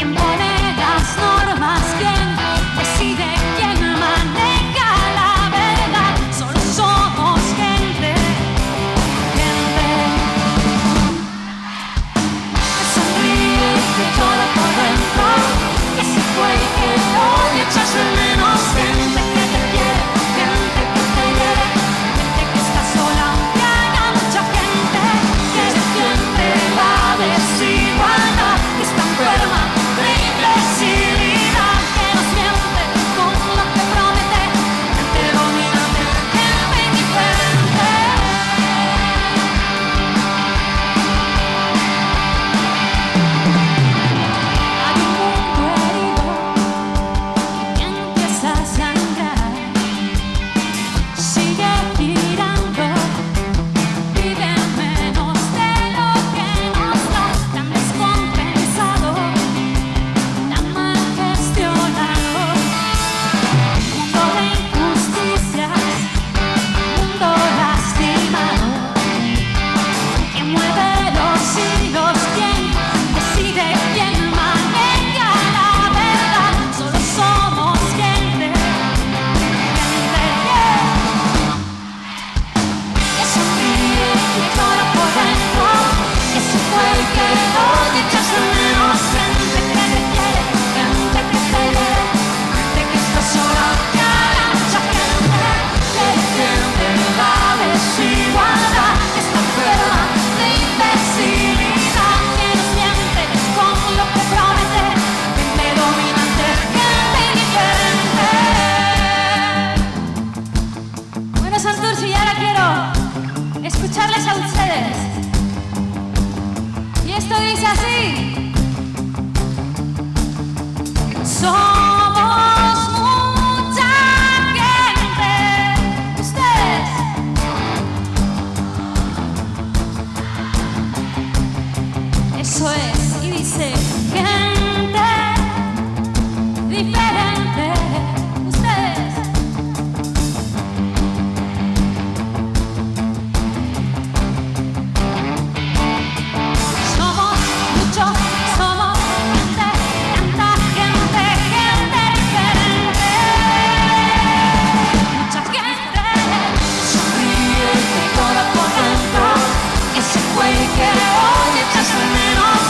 ¿Quién pone las normas? ¿Quién decide? ¿Quién maneja la verdad? Solo somos gente, gente que sonríe y que llora por dentro, que se fue y que hoy echas de menos. Gente que te quiere, gente que te quiere, gente que está sola aunque haya mucha gente que defiende la desigualdad, que está enferma de imbecilidad, que nos miente con lo que promete, gente dominante, gente indiferente. Hay un mundo herido que empieza a sangrar, sigue girando, vive menos de lo que nos da, tan descompensado, tan mal gestionado. Mundo de injusticias, mundo lastimado, que mueve los hilos, quien decide, quién maneja la verdad. Solo somos gente, gente que sonríe y que llora por dentro, que se fue y que hoy echas de menos. Gente que te quiere, gente que te quiere, gente que está sola aunque haya mucha gente que defiende la desigualdad, que está enferma de imbecilidad, que nos miente con lo que promete, gente dominante, gente indiferente. Bueno, Santurce, y ahora quiero escucharles a ustedes. Y esto dice así: somos mucha gente. Ustedes. Eso es. Y dice: gente diferente. Ustedes. Somos muchos, somos gente, tanta gente, gente diferente. Mucha gente que sonríe y que llora por dentro, que se fue y que hoy echas de menos.